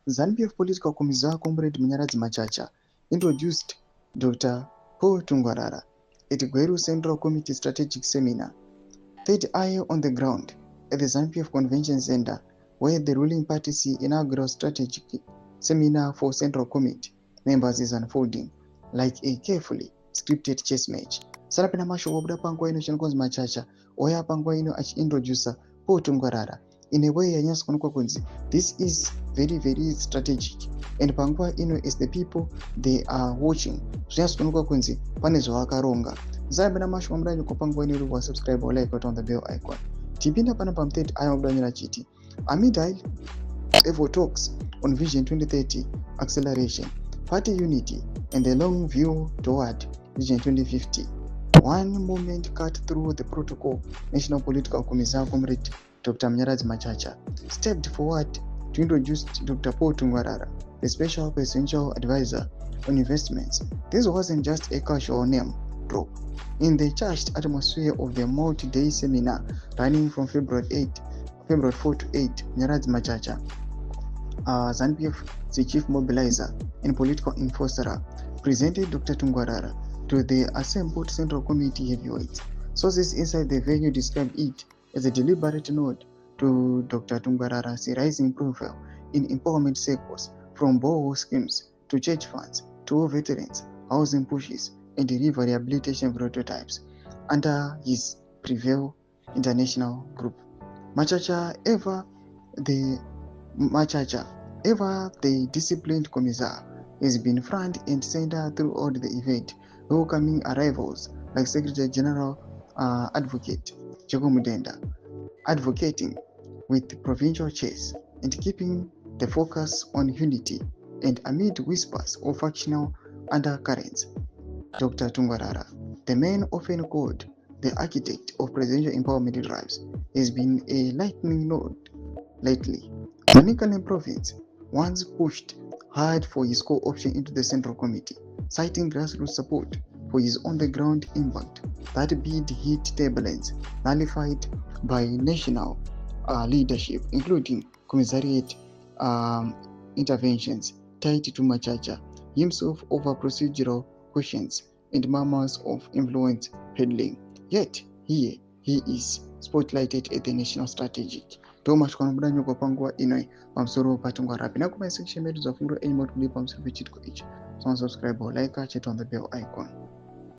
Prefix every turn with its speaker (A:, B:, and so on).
A: ZANU-PF Political Commissar Comrade Munyaradzi Machacha introduced Dr. Paul Tungwarara at Gweru Central Committee Strategic Seminar. Third eye on the ground at the ZANU-PF Convention Center, where the ruling party's inaugural strategic seminar for Central Committee members is unfolding like a carefully scripted chess match. Sarapena mashoko obuda panguva ino chinonzi Machacha ouya panguva ino achiintroducer Paul Tungwarara in a way yanyatsa kuonekwa kunzi this is very very strategic, and panguva ino is the people they are watching zvinyatsa kuonekwa kunzi pane zvavakaronga. Sarapena mashoko obuda panguva ino iri subscribe or like on the bell icon. Tipinda pana pamthird eye obuda nyora chiti amid high level talks on Vision 2030 acceleration, party unity, and the long view toward Vision 2050. One moment cut through the protocol, National Political Commissar Comrade Dr. Munyaradzi Machacha stepped forward to introduce Dr. Paul Tungwarara, the Special Presidential Advisor on Investments. This wasn't just a casual name drop. In the charged atmosphere of the multi-day seminar running from February 4 to 8, Munyaradzi Machacha, ZANU-PF, the chief mobilizer and political enforcer, presented Dr. Tungwarara to the assembled Central Committee heavyweights. Sources inside the venue describe it as a deliberate nod to Dr. Tungwarara's rising profile in empowerment circles, from borehole schemes to church funds to veterans, housing pushes, and river rehabilitation prototypes under his Prevail International Group. Machacha, ever the disciplined commissar, has been front and center throughout the event, welcoming arrivals like Secretary General Advocate Chego Mudenda, advocating with provincial chairs and keeping the focus on unity, and amid whispers of factional undercurrents. Dr. Tungwarara, the man often called the architect of presidential empowerment drives, has been a lightning rod lately. Manicaland province once pushed hard for his co-option into the Central Committee, citing grassroots support for his on-the-ground impact. That bid hit turbulence, nullified by national leadership, including commissariat interventions tied to Machacha himself over procedural questions and murmurs of influence peddling. Yet here he is spotlighted at the national strategic. Thomas Kwanbuda nyoko panguva ino pamusoro paTungwarara. Pina kuma section medu za fundo any more to pamusoro pechitiko ichi. So subscribe or like, chat on the bell icon.